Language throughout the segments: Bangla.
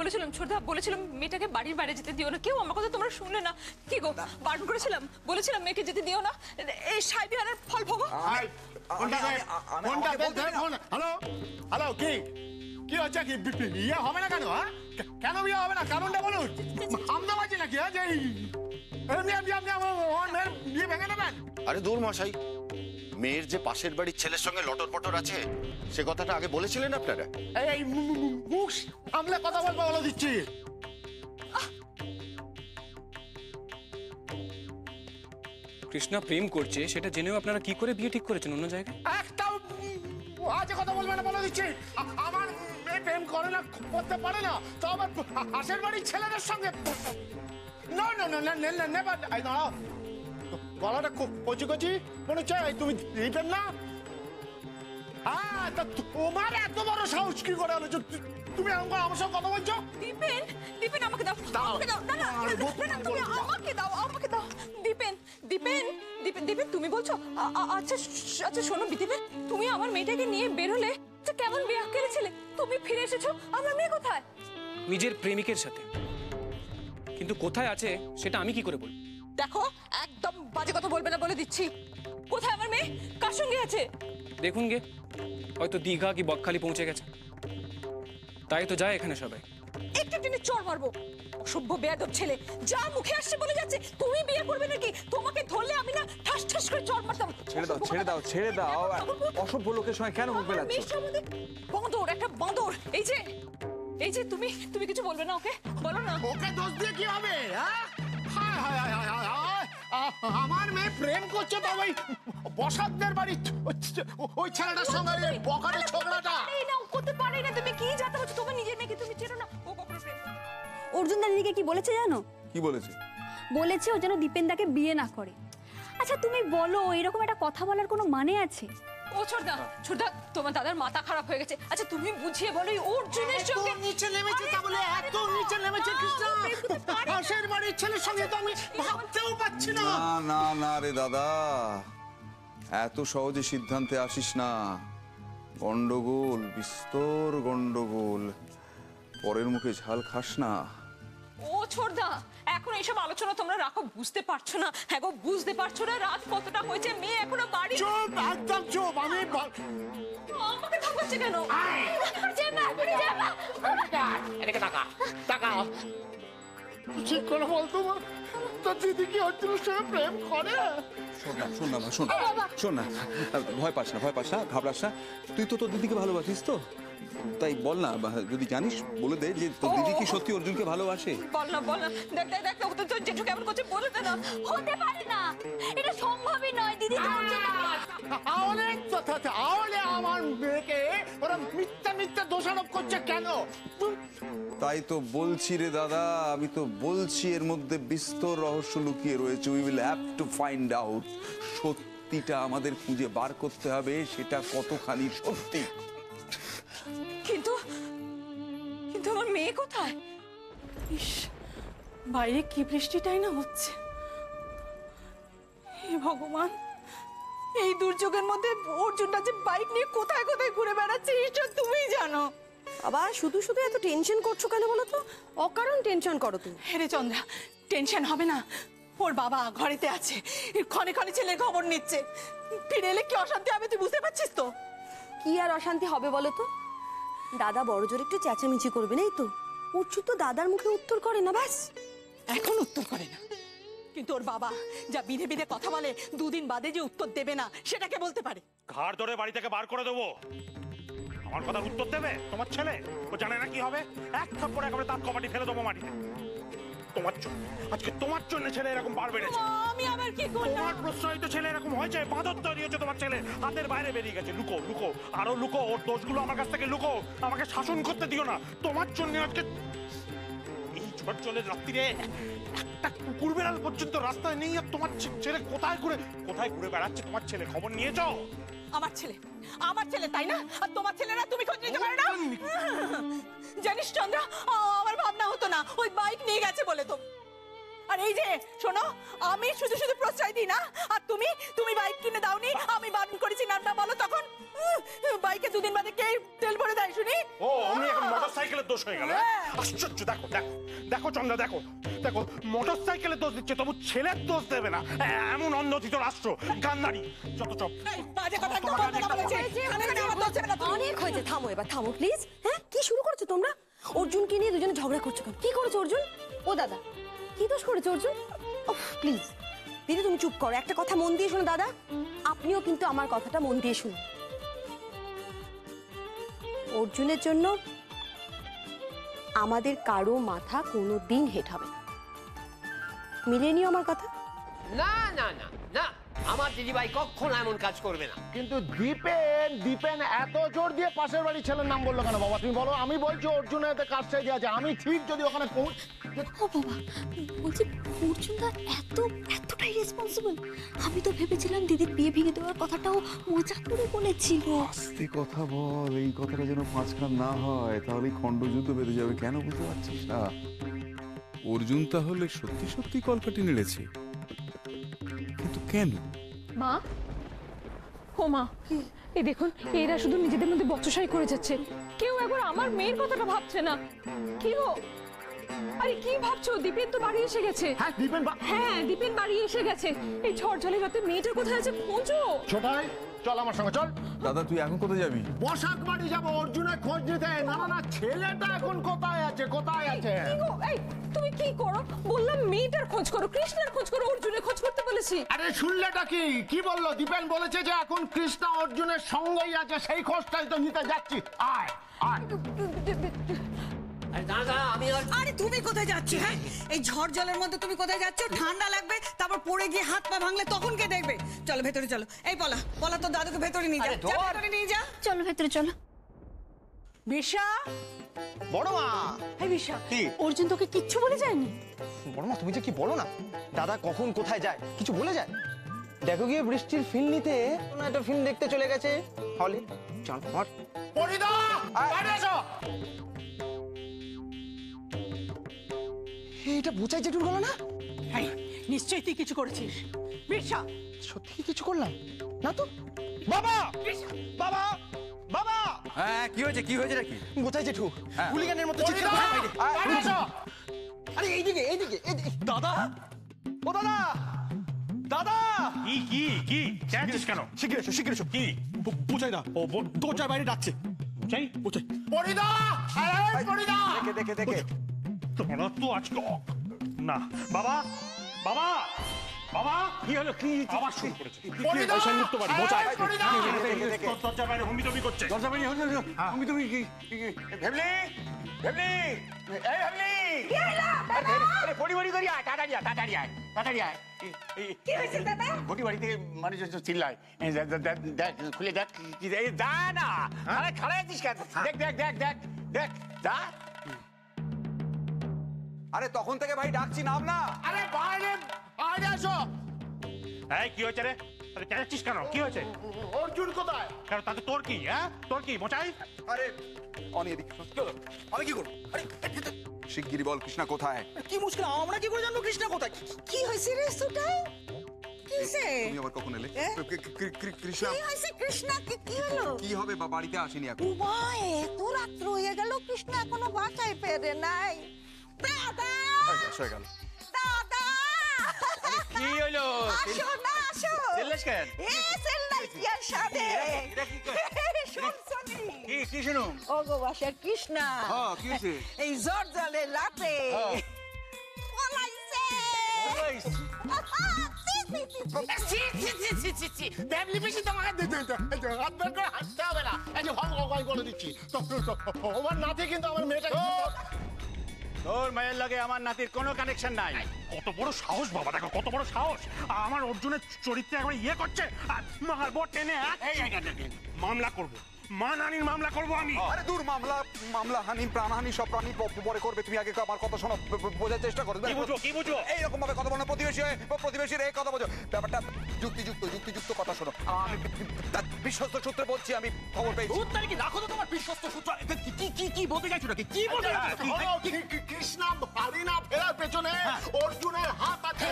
বলেছিলাম ছোটদা, বলেছিলাম মেয়েটাকে বাড়ির বাইরে যেতে দিও না। কেউ আমার কথা তোমরা শুনলে না। কি গো, বারণ করেছিলাম, বলেছিলাম মেয়েকে যেতে দিও না। এই সাহেবিয়ানের ফল ভোগো। হ্যালো হ্যালো, কি কি হচ্ছে? কি বিয়ে হবে না কেন? কেন বিয়ে হবে না? কারণটা বলুন। আমদাবাজি নাকি? যে এমনি এমনি আপনি আমার মেয়ের বিয়ে ভেঙে দেবেন? আরে দূর মশাই, মেয়ের যে পাশের বাড়ির ছেলের সঙ্গে লটর পটর আছে সে কথাটা আগে বলেছিলেন আপনারা? এই মুখ সামলে কথা বলবো বলে দিচ্ছি। কৃষ্ণা প্রেম করছে সেটা জেনেও আপনারা কি করে বিয়ে ঠিক করেছেন অন্য জায়গায়? একটাও আজে কথা বলবে না বলে দিচ্ছি। আমার মেয়ে প্রেম করে না, করতে পারে না, তো আমার পাশের বাড়ির ছেলেদের সঙ্গে না না না না না নেভার। এই দাঁড়াও, গলাটা কচি কচি মনে হচ্ছে। তুমি দিবেন না? হ্যাঁ, তা তোমার এত বড় সাহস কি করে হলো? তুমি আমার সঙ্গে কথা বলছো? দীপেন, দীপেন আমাকে দাও, আমাকে দাও। না না না, তুমি আমাকে দাও, আমাকে দাও। দীপেন, দীপেন, দীপেন, দীপেন তুমি বলছো? আচ্ছা আচ্ছা শোনো দীপেন, তুমি আমার মেয়েটাকে নিয়ে বের হলে তো কেমন বেয়াক্কেলে ছেলে। তুমি ফিরে এসেছো, আমার মেয়ে কোথায়? নিজের প্রেমিকের সাথে, কিন্তু কোথায় আছে সেটা আমি কি করে বলবো? দেখো, একদম বাজে কথা বলবে না বলে দিচ্ছি। কোথায় আমার মেয়ে? কার সঙ্গে আছে? দেখুন গে, হয়তো দীঘা কি বকখালি পৌঁছে গেছে। তাই তো যায় এখানে সবাই। একটু টেনে চড় মারবো। অসভ্য বেয়াদব ছেলে, যা মুখে আসছে বলে যাচ্ছে। তুমি বিয়ে করবে নাকি? তোমাকে ধরলে আমি না ঠাস ঠাস করে চড় মারতাম। ছেড়ে দাও ছেড়ে দাও ছেড়ে দাও। অসভ্য লোকের সঙ্গে কেন মুখ মেলাচ্ছ? বাঁদর, একটা বাঁদর। এই যে এই যে তুমি তুমি কিছু বলবে না ওকে? বলো না। ওকে দোষ দিয়ে কি হবে? আমার মেয়ে প্রেম করছে তো ওই বসাকদের বাড়ি ওই ছেলেটার সঙ্গে বকারের ছোকরাটা। এই না, করতে পারে না। তুমি কি জানতে পারছো? তোমার নিজের মেয়েকে তুমি চেনো না। ও কখনো প্রেম করে না। অর্জুন দা দিদিকে কি বলেছে জানো? কি বলেছে? বলেছে ও যেন দীপেনদাকে বিয়ে না করে। আচ্ছা তুমি বলো, এরকম একটা কথা বলার কোনো মানে আছে? ও ছোটদা, ছোটদা তোমার দাদার মাথা খারাপ হয়ে গেছে। আচ্ছা তুমি বুঝিয়ে বলো এই অর্জুনের সঙ্গে নিচে নেমেছে, তা বলে এত নিচে নেমেছে কৃষ্ণ। পাশের বাড়ির ছেলের সঙ্গে তো আমি ভাবতেও পাচ্ছি না। না না না রে দাদা, এত সহজে সিদ্ধান্তে আসিস না। গন্ডগোল, বিস্তর গন্ডগোল। পরের মুখে ঝাল খাস না। ও ছোটদা, এখন এইসব আলোচনা তোমরা রাখো। বুঝতে পারছো না? হ্যাঁ গো, বুঝতে পারছো না রাত কতটা হয়েছে? মেয়ে এখনো বাড়ি। চুপ, একদম চুপ। আমি আমাকে থামাচ্ছে কেন? এদিকে তাকা, তাকাও। ঠিক করে বলতো তো, দিদি কি অর্জুনের সঙ্গে প্রেম করে? শোন না শোন না শোন শোন না, ভয় পাস না, ভয় পাস না, ঘাবড়াস না। তুই তো তোর দিদিকে ভালোবাসিস তো, তাই বল না, যদি জানিস বলে দে যে তোর দিদি কি সত্যি অর্জুনকে ভালোবাসে। বল না, বল না। দেখ দেখ দেখ, তো তোর জেঠু কেমন করছে বলে দে না। হতে পারে না, এটা সম্ভবই নয়। দিদি তাহলে আমার মেয়েকে ওরা মিথ্যা মিথ্যা দোষারোপ করছে কেন? তাই তো বলছি রে দাদা, আমি তো বলছি এর মধ্যে বিস্তর রহস্য লুকিয়ে রয়েছে। We will have to find out. সত্যিটা আমাদের খুঁজে বার করতে হবে, সেটা কতখানি সত্যি। কিন্তু কিন্তু আমার মেয়ে কোথায়? ইস, বাইরে কি বৃষ্টিটাই না হচ্ছে। হে ভগবান, এই দুর্যোগের মধ্যে অর্জুনটা যে বাইক নিয়ে কোথায় কোথায় ঘুরে বেড়াচ্ছে ঈশ্বর তুমিই জানো। আবার শুধু শুধু এত টেনশন করছো কেন বলো তো? অকারণ টেনশন করো তুমি। হেরে চন্দ্রা, টেনশন হবে না। ওর বাবা ঘরেতে আছে, ক্ষণে ক্ষণে ছেলের খবর নিচ্ছে। ফিরে এলে কি অশান্তি হবে তুই বুঝতে পারছিস তো? কি আর অশান্তি হবে বলো তো? দাদা বড় জোর একটু চেঁচামেচি করবে না, এই তো। উচ্চু তো দাদার মুখে উত্তর করে না, ব্যাস। এখন উত্তর করে না, কিন্তু ওর বাবা যা বিধে বিধে কথা বলে, দুদিন বাদে যে উত্তর দেবে না সেটাকে বলতে পারে। ঘাড় ধরে বাড়ি থেকে বার করে দেবো। আমার কথার উত্তর দেবে তোমার ছেলে? ও জানে না কি হবে। এক থাপ্পড়ে একেবারে তার কবাটি ফেলে দেবো মাটিতে। তোমার জন্য, আজকে তোমার জন্য ছেলে এরকম বার বেড়েছে। আমি আবার কি করলাম? তোমার প্রশ্রয়িত ছেলে এরকম হয়েছে, বাঁদর তৈরি হয়েছে তোমার ছেলে। হাতের বাইরে বেরিয়ে গেছে। লুকো লুকো, আরো লুকো। ওর দোষগুলো আমার কাছ থেকে লুকো। আমাকে শাসন করতে দিও না। তোমার জন্য আজকে এই ঝড় জলের রাত্রিরে একটা কুকুর বেড়াল পর্যন্ত রাস্তায় নেই। আর তোমার ছেলে কোথায় ঘুরে বেড়াচ্ছে তোমার ছেলে? খবর নিয়েছো? আমার ছেলে তাই না? আর তোমার ছেলেরা তুমি খোঁজ নিতে পারো না? জানিস চন্দ্রা, আমার ভাবনা হতো না ওই বাইক নিয়ে গেছে বলে। তো আর এই যে শোনো, আমি শুধু শুধু প্রশ্রয় দিই না, আর তুমি বাইক কিনে দাওনি, আমি বারণ করেছি নামটা বলো, তখন বাইকে দুদিন বাদে কে তেল ভরে দেয় শুনি? ও, আমি এখন মোটরসাইকেলে দোষ হয়ে গেল? আশ্চর্য! দেখো দেখো দেখো চন্দ্রা, দেখো দেখো, মোটর সাইকেলের দোষ দিচ্ছে, তবু ছেলের দোষ দেবে না। এমন অন্ধচিত রাষ্ট্র, গান্ধারী, যত চপ। বাজে কথা একদম বলবে না বলেছি। এখানে আমার দোষ দেবে না তুমি। অনেক হয়েছে, থামো এবার, থামো প্লিজ। হ্যাঁ, কি শুরু করছো তোমরা? অর্জুনকে নিয়ে দুজনে ঝগড়া করছো কেন? কি করেছো অর্জুন? ও দাদা, কি দোষ করেছো অর্জুন? প্লিজ দিদি তুমি চুপ করো, একটা কথা মন দিয়ে শোনো দাদা, আপনিও কিন্তু আমার কথাটা মন দিয়ে শুনুন। অর্জুনের জন্য আমাদের কারো মাথা কোনোদিন হেট হবে না, মিলিয়ে নিও আমার কথা। না না না না, আমার দিদিভাই কখনো এমন কাজ করবে না। কিন্তু দীপেন এত জোর দিয়ে পাশের বাড়ির ছেলের নাম বললো কেন বাবা? তুমি বলো। আমি বলছি অর্জুনের এতে কাজ চাই আছে, আমি ঠিক যদি ওখানে পৌঁছ। ও বাবা, বলছি অর্জুনদা এতটাই রেসপন্সিবল? আমি তো ভেবেছিলাম দিদির বিয়ে ভেঙে দেওয়ার কথাটাও মজা করে বলেছিল। আস্তে কথা বল, এই কথাটা যেন মাঝখান না হয়, তাহলে খণ্ডযুদ্ধ বেঁধে যাবে। কেন বুঝতে পারছিস না? অর্জুন তাহলে সত্যি সত্যি কলকাটি নেড়েছে, কিন্তু কেন? মা, ও মা, এই দেখুন, এরা শুধু নিজেদের মধ্যে বচসাই করে যাচ্ছে, কেউ একবার আমার মেয়ের কথাটা ভাবছে না। কি গো, আরে কি ভাবছো? দীপেন তো বাড়ি এসে গেছে। হ্যাঁ দীপেন, হ্যাঁ দীপেন বাড়ি এসে গেছে। এই ঝড় ঝড়ের রাতে মেয়েটার কোথায় আছে খোঁজো। ছোটাই চল আমার সঙ্গে, চল। দাদা তুই এখন কোথায় যাবি? বসাক বাড়ি যাবো অর্জুনের খোঁজ নিতে। না না না, ছেলেটা এখন কোথায় আছে, কোথায় আছে? কি গো, এই তুমি কি করো? বললাম মেয়েটার খোঁজ করো, কৃষ্ণার খোঁজ করো, অর্জুনের খোঁজ করতে বলেছি। আরে শুনলেটা কি কি বললো? দীপেন বলেছে যে এখন কৃষ্ণা অর্জুনের সঙ্গেই আছে, সেই খোঁজটাই তো নিতে যাচ্ছি। আয় আয়। আরে দাদা, আমি আরে তুমি কোথায় যাচ্ছ? হ্যাঁ, এই ঝড় জলের মধ্যে তুমি কোথায় যাচ্ছ? ঠান্ডা লাগবে, তারপর পড়ে গিয়ে হাত পা ভাঙলে তখন কে দেখবে? চলো ভেতরে চলো। এই পলা তো দাদুকে ভেতরে নিয়ে যা, যা ভেতরে নিয়ে যা। চলো ভেতরে চলো। বিশা, বড় মা, এই বিশা, কি? অর্জুন তোকে কিচ্ছু বলে যায়নি? বড় মা তুমি যে কি বলো না, দাদা কখন কোথায় যায় কিছু বলে যায়? দেখো গিয়ে বৃষ্টির ফিল্ম নিতে কোনো একটা ফিল্ম দেখতে চলে গেছে হলে। চল পরিদা, বাইরে এসো। এইটা বোঝাই জেঠুর গলা না? এই নিশ্চয়ই তুই কিছু করেছিস। বিশা, সত্যি কি কিছু করলাম না তো? বাবা, বাবা, বাবা! হ্যাঁ কি হয়েছে, কি হয়েছে নাকি? বোঝাই জেঠু হ্যাঁ। হুলিগানের মতো চিৎকার পরিদা, করে বাইরে। বাইরে এসো। আরে এইদিকে এইদিকে দাদা, ও দাদা, দাদা! কি কি কি চাইছিস কেন? শিগগির এসো, শিগগির এসো। কি বোঝাই না, ও দরজার বাইরে ডাকছে। চাই? বোঝাই পরিদা, এই পরিদা। দেখে তোরা তো আজকে না। বাবা, বাবা, বাবা, কি হলো? কি আবার শুরু করেছে। পরিদা, মুক্ত বাড়ি বোঝায়। এই পরিদা। দরজার বাইরে হুমড়ি করছে। দরজা বাইরে আমি তুমি কি ভেবলি ভেবলি এই ভেবলি আরে বড়ি বড়ি করি আয়, তাড়াতাড়ি আয়, তাড়াতাড়ি আয়, তাড়াতাড়ি আয়। কি হয়েছে দাদা? বড়ি বাড়ি থেকে মানুষ চিল্লায়, দেখ খুলে দেখ। যা না, আরে খাড়া আছিস কেন? দেখ দেখ দেখ দেখ দেখ, যা। আরে তখন থেকে ভাই ডাকছি, নাম না। আরে বাইরে বাইরে এসো। এই কি হয়েছে রে? আরে চাইছিস কেন? কি হয়েছে? অর্জুন কোথায়? কেন তাতে তোর কি? হ্যাঁ তোর কি বোঝাই? আরে অনি এদিকে শোন। চলো, আমি কি করবো? আরে শিগগিরই বল কৃষ্ণা কোথায়? কি মুশকিল, আমরা কি করে জানবো কৃষ্ণা কোথায়? কি হয়েছে রে সুটাই? কি হয়েছে? তুমি আবার কখন এলে? কৃষ্ণা কি হয়েছে কৃষ্ণা? কি হলো? কি হবে বা বাড়িতে আসেনি এখন? উমা, এত রাত্র হয়ে গেল, কৃষ্ণা এখনো বাসায় ফেরে নাই। দাদা, হয়ে গেল। দাদা, কি হলো? আসো না, আসো। চিল্লাস কেন? এ চিল্লাই কি আর সাথে? শুনছনি? কি শুনুম? ও গো বাসার কৃষ্ণা, হ্যাঁ কি হয়েছে? এই ঝড় জলে রাতে পলাইছে। ব্যাবলি বেশি তোমাকে হাত বের করে হাসতে হবে না। এই যে ভয় ভয় করে দিচ্ছি। আমার নাতি কিন্তু আমার মেয়েটাকে তোর মায়ের লাগে আমার নাতির কোনো কানেকশন নাই। কত বড় সাহস বাবা, দেখো কত বড় সাহস। আমার অর্জুনের চরিত্রে একবার ইয়ে করছে, আর মারবো টেনে। মামলা করব, মানহানির মামলা করব আমি। আরে দূর, মামলা হানি প্রাণহানি সব প্রাণী পরে করবে। তুমি আগে আমার কথা শোনো, বোঝার চেষ্টা করো। কি বুঝো? এইরকম ভাবে কথা বলো না, প্রতিবেশীর এই কথা বোঝো। ব্যাপারটা যুক্তিযুক্ত কথা শোনো। আমি বিশ্বস্ত সূত্রে বলছি, আমি খবর পেয়েছি। রাখো তো তোমার বিশ্বস্ত সূত্র। কি বলতে চাইছো নাকি? কি বলতে কৃষ্ণা বাড়ি না ফেরার পেছনে অর্জুনের হাত আছে।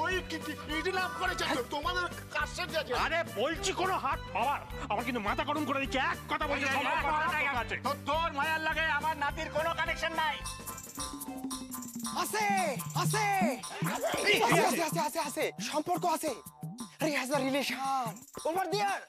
ওই কিডন্যাপ করেছে তোমাদের আশ্চর্য আছে। আরে বলছি কোনো হাত বাবার আমার কিন্তু মাথা গরম করে দিচ্ছে এক কথা বলছি আছে তোর মায়ার লাগে আমার নাতির কোনো কানেকশন নাই। আছে আছে আছে আছে আছে সম্পর্ক আছে। আরে has a relation over there.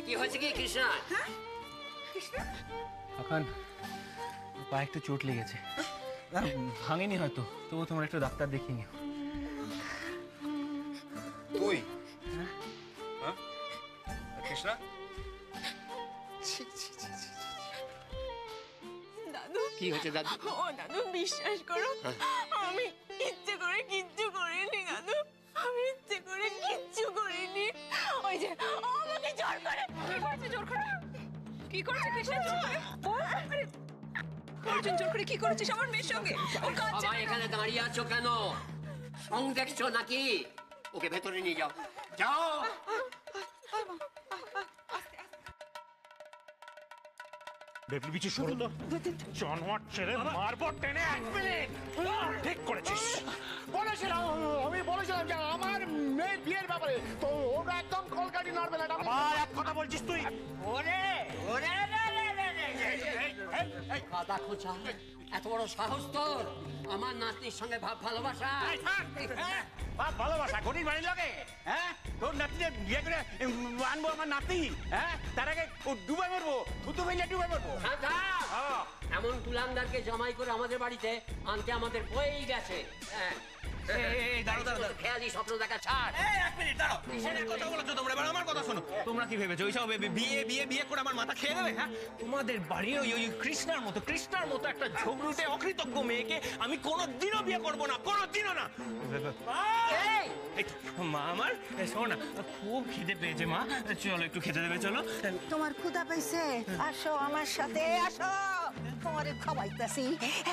কি হয়েছে কি কৃষ্ণা? এখন পায়ে একটু চোট লেগেছে, ভাঙেনি হয়তো, তবু তোমার একটু ডাক্তার দেখিয়ে নিও। তুই কৃষ্ণা দাদু কি হয়েছে দাদু? ও দাদু বিশ্বাস করো আমি ইচ্ছে করে কিচ্ছু করিনি দাদু, আমি ইচ্ছে করে কিচ্ছু করিনি। ওই যে আমাকে জোর করে কি করেছে, জোর করে কি করেছে কৃষ্ণ, জোর করে অর্জুন জোর করে কি করেছিস আমার মেয়ের সঙ্গে? ও কাঁদছে বাবা এখানে দাঁড়িয়ে আছো কেন? সং দেখছো নাকি? ওকে ভেতরে নিয়ে যাও, যাও। বেবলি বিচি সরো তো, জানোয়ার ছেলে মারবো টেনে। 1 মিনিট, ঠিক করেছিস। বলেছিলাম, আমি বলেছিলাম যে আমার মেয়ের বিয়ের ব্যাপারে তো ওরা একদম কলকাটি নড়বে না। আবার এক কথা বলছিস তুই? ওরে ওরে কাদা খোঁচা, এত বড় সাহস তোর? আমার নাতনির সঙ্গে ভাব ভালোবাসা? বাপ ভালোবাসা গরিব বাড়ির লোকে, হ্যাঁ? তোর নাতিকে বিয়ে করে আনবো আমার নাতি, হ্যাঁ? তার আগে ও ডুবে মরবো, থুতু ফেলে ডুবে মরবো। এমন কুলাঙ্গারকে জামাই করে আমাদের বাড়িতে আনতে আমাদের হয়েই গেছে। হ্যাঁ, খেয়ালি স্বপ্ন দেখা ছাড়। এক মিনিট দাঁড়াও, কিসের কথা বলেছো তোমরা? এবার আমার কথা শোনো। তোমরা কি ভেবেছো ওইসব বিয়ে বিয়ে বিয়ে করে আমার মাথা খেয়ে দেবে? হ্যাঁ, তোমাদের বাড়ির ওই কৃষ্ণার মতো একটা ঝগড়ুটে অকৃতজ্ঞ মেয়েকে আমি কোনোদিনও বিয়ে করবো না, কোনোদিনও না। মা আমার, শোনো না, খুব খিদে পেয়েছে মা, চলো একটু খেতে দেবে, চলো। তোমার ক্ষুধা পেয়েছে? আসো আমার সাথে, আসো, তোমারে খাওয়াইতাছি।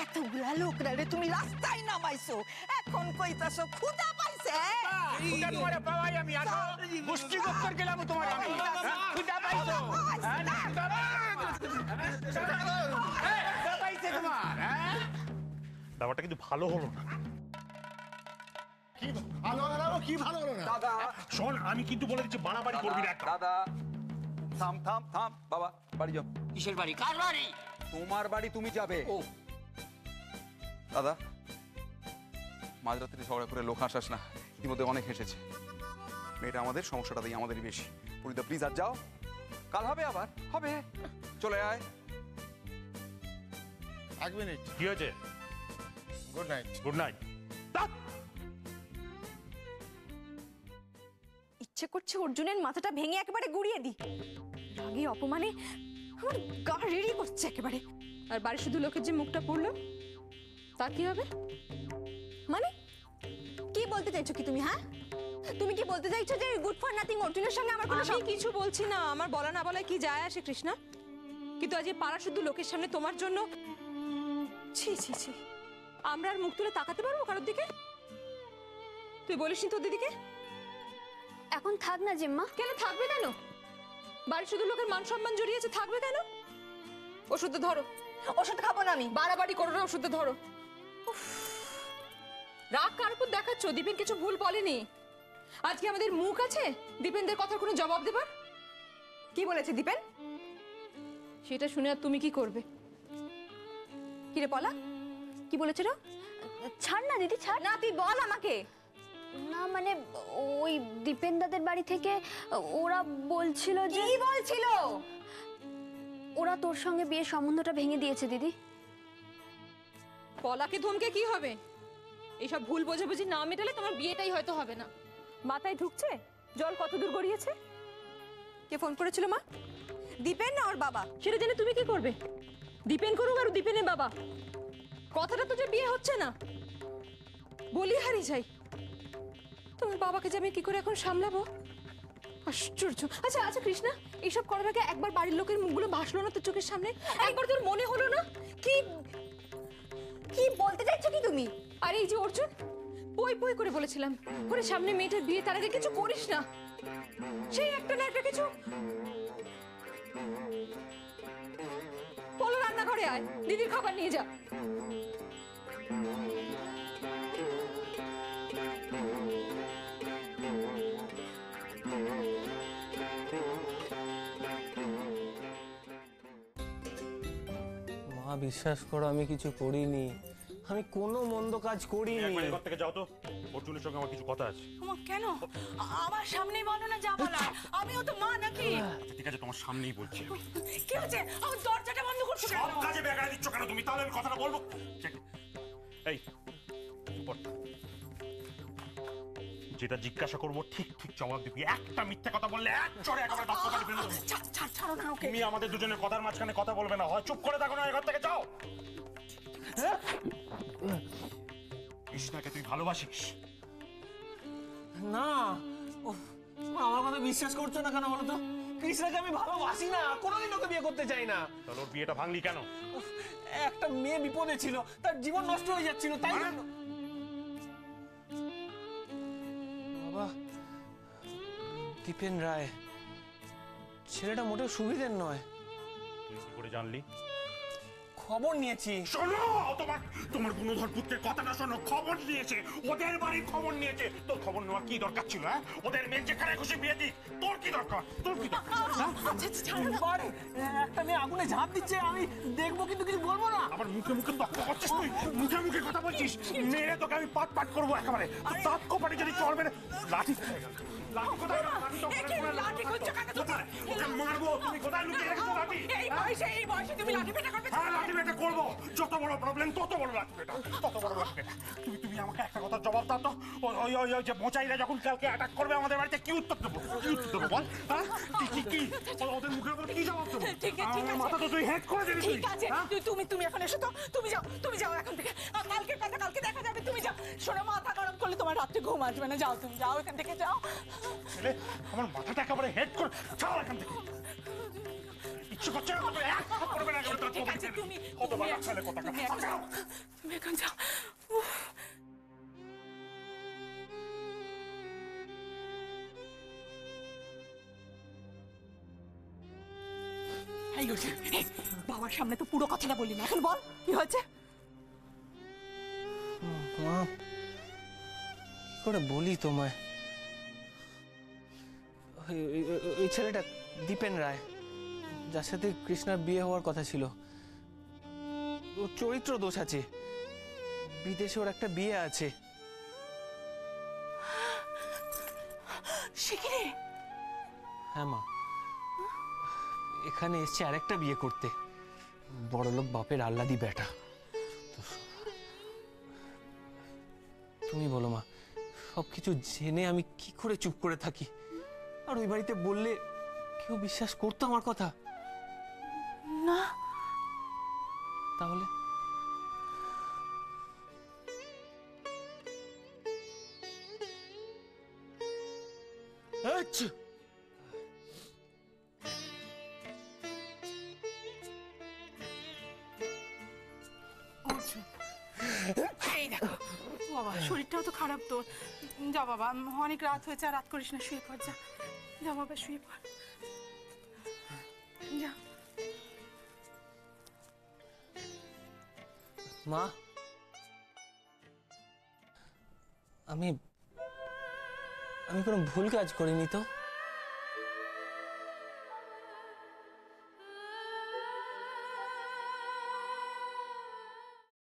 এতগুলা লোকরা রে তুমি রাস্তায় নামাইছো, এখন কইতাছো ক্ষুধা পাইছে? ক্ষুধা তোমারে পাওয়াই আমি, আসো মুষ্টি দপ্তর গেলাম তোমার আমি। ক্ষুধা পাইছো? ক্ষুধা পাইছে তোমার, হ্যাঁ? ব্যাপারটা কিন্তু ভালো হলো না। কি ভালো হলো না? কি ভালো হলো না? দাদা শোন, আমি কিন্তু বলে দিচ্ছি বাড়াবাড়ি করবি না একটা। দাদা থাম থাম থাম, বাবা বাড়ি যাও। কিসের বাড়ি? কার বাড়ি? তোমার বাড়ি, তুমি যাবে। ও দাদা মাঝরাত্রি ঝগড়া করে লোক হাসাস না, ইতিমধ্যে অনেক হেসেছে। মেয়েটা আমাদের, সমস্যাটাতেই আমাদেরই বেশি। পুরিদা প্লিজ আর যাও, কাল হবে, আবার হবে, চলে আয়। 1 মিনিট। কি হয়েছে? Good night. Good night. ইচ্ছে করছে অর্জুনের মাথাটা ভেঙে একেবারে গুড়িয়ে দিই। রাগে অপমানে আমার গা রেড়ি করছে একেবারে। আর বাড়ি শুধু লোকের যে মুখটা পড়লো তা কি হবে? মানে কি বলতে চাইছো কি তুমি? হ্যাঁ, তুমি কি বলতে চাইছো যে গুড ফর নাথিং অর্জুনের সঙ্গে আমার কোনো আমি কিছু বলছি না, আমার বলা না বলায় কি যায় আসে কৃষ্ণা? কিন্তু আজ এই পাড়া শুধু লোকের সামনে তোমার জন্য, ছি ছি ছি, আমরা আর মুখ তুলে তাকাতে পারবো কারোর দিকে? তুই বলিসনি তোর দিদিকে? এখন থাক না জেম্মা। কেন থাকবে? কেন বাড়ি শুধু লোকের মান সম্মান জড়িয়েছে, থাকবে কেন? ওষুধ ধরো। ওষুধ খাবো না আমি। বাড়াবাড়ি করো না, ওষুধ ধরো। রাগ কার উপর দেখাচ্ছ? দীপেন কিছু ভুল বলেনি। আজকে আমাদের মুখ আছে দীপেনদের কথার কোনো জবাব দেবার? কি বলেছে দীপেন? সেটা শুনে আর তুমি কি করবে? কিরে পলা, কি বলেছে রে? ছাড় না দিদি, ছাড় না, তুই বল আমাকে। না মানে ওই দীপেন দাদের বাড়ি থেকে ওরা বলছিল যে... কি বলছিল? ওরা তোর সঙ্গে বিয়ের সম্বন্ধটা ভেঙে দিয়েছে দিদি। পলাকে ধমকে কি হবে? এইসব ভুল বোঝাবুঝি না মেটালে তোমার বিয়েটাই হয়তো হবে না। মাথায় ঢুকছে জল কত দূর গড়িয়েছে? কে ফোন করেছিল মা? দীপেন না ওর বাবা? সেটা জেনে তুমি কি করবে? দীপেন করুক আর দীপেনের বাবা, কথাটা তো যে বিয়ে হচ্ছে না, বলি হারিয়ে যাই। তোমার বাবাকে যে আমি কি করে এখন সামলাবো, আশ্চর্য। আচ্ছা আচ্ছা কৃষ্ণা, এইসব করার আগে একবার বাড়ির লোকের মুখগুলো ভাসলো না তোর চোখের সামনে? একবার তোর মনে হলো না কি কি বলতে চাইছো কি তুমি? আর এই যে অর্জুন, পই পই করে বলেছিলাম করে সামনে মেয়েটার বিয়ে, তার আগে কিছু করিস না, সেই একটা না একটা কিছু। বলো রান্নাঘরে আয়, দিদির খাবার নিয়ে যা। মা বিশ্বাস করো আমি কিছু করিনি, আমি কোনো মন্দ কাজ করিনি। একবার এ ঘর থেকে যাও তো, অর্জুনের সঙ্গে আমার কিছু কথা আছে। কেন আমার সামনেই বলো না যা বলার, আমিও তো মা নাকি? আচ্ছা ঠিক আছে, তোমার সামনেই বলছি। কি হচ্ছে? আমার দরজাটা বন্ধ করছো কেন? সব কাজে বেগাড়া দিচ্ছ কেন তুমি? তাহলে আমি কথাটা বলবো। এই পড়। যেটা জিজ্ঞাসা করবো ঠিক ঠিক জবাব দিবি। একটা মিথ্যে কথা বললে এক চড়ে একেবারে দাঁত কাটি ফেলে দেবো। ছাড়ো না ওকে। তুমি আমাদের দুজনের কথার মাঝখানে কথা বলবে না, হয় চুপ করে থাকো না, এখান থেকে যাও। কৃষ্ণাকে তুই ভালোবাসিস? না, আমার কথা বিশ্বাস করছো না কেন বলো তো? কৃষ্ণাকে আমি ভালোবাসি না, কোনোদিন ওকে বিয়ে করতে চাই না। তাহলে ওর বিয়েটা ভাঙলি কেন? একটা মেয়ে বিপদে ছিল, তার জীবন নষ্ট হয়ে যাচ্ছিল, তাই জন্য। বাবা, দীপেন রায় ছেলেটা মোটেও সুবিধের নয়। তুই কি করে জানলি? খবর নিয়েছি। শোনো, তোমার গুণধর পুত্রের কথাটা শোনো। খবর নিয়েছে, ওদের বাড়ির খবর নিয়েছে। তোর খবর নেওয়ার কি দরকার ছিল? হ্যাঁ, ওদের মেয়ে যেখানে খুশি বিয়ে দিক, তোর কি দরকার? তোর কি দরকার? একটা মেয়ে আগুনে ঝাঁপ দিচ্ছে, আমি দেখবো কিন্তু কিছু বলবো না। আবার মুখে মুখে তক্ক করছিস তুই, মুখে মুখে কথা বলছিস। মেরে তোকে আমি পাট পাট করবো একেবারে। তোর দাঁত কোপাটি যদি চড়বে না। লাঠি লাঠি কোথায়? লাঠি করছো কেন তুমি? ওকে মারবো। তুমি কোথায় লুকিয়ে রেখেছো লাঠি? এই বয়সে তুমি লাঠি পেটা করবে? হ্যাঁ, লাঠি পেটা করবো। যত বড় প্রবলেম তত বড় লাঠি পেটা, তত বড় লাঠি পেটা। তুমি আমাকে একটা কথা জবাব দাও তো। ওই যে মোচাইরা যখন কালকে অ্যাটাক করবে আমাদের বাড়িতে, কি উত্তর দেবো? কি উত্তর দেবো বল? হ্যাঁ, কি ওদের মুখের উপর কি জবাব দেবো? ঠিক আছে, মাথা তো তুই হেড করে দিবি। ঠিক আছে, তুমি এখন এসো তো। তুমি যাও এখন থেকে। কালকে কথা কালকে দেখা যাবে। তুমি যাও। শোনো, মাথা গরম করলে তোমার রাত্রে ঘুম আসবে না। যাও, তুমি যাও এখান থেকে, যাও। ছেলে আমার মাথাটা একেবারে হেড করে ছাড়ো এখান থেকে। ইচ্ছে করছে না তো এক হাত করবে না একেবারে। ঠিক আছে, তুমি ছেলে কথা তুমি এখন যাও। বাবার সামনে তো পুরো কথাটা বললি না, এখন বল কি হয়েছে? মা, কি করে বলি তোমায়? ওই ছেলেটা দীপেন রায়, যার সাথে কৃষ্ণার বিয়ে হওয়ার কথা ছিল, ওর চরিত্র দোষ আছে। বিদেশে ওর একটা বিয়ে আছে। হ্যাঁ মা, এখানে এসছে আরেকটা বিয়ে করতে, বড়লোক বাপের আহ্লাদি বেটা। তুমি বলো মা, সবকিছু জেনে আমি কি করে চুপ করে থাকি? আর ওই বাড়িতে বললে কেউ বিশ্বাস করতো আমার কথা? না। তাহলে আচ্ছা, এই দেখো বাবা, শরীরটাও তো খারাপ তোর। যা বাবা, অনেক রাত হয়েছে, আর রাত করিস না, শুয়ে পড়। যা বাবা, শুয়ে পড়, যা। মা, আমি কোনো ভুল কাজ করিনি তো?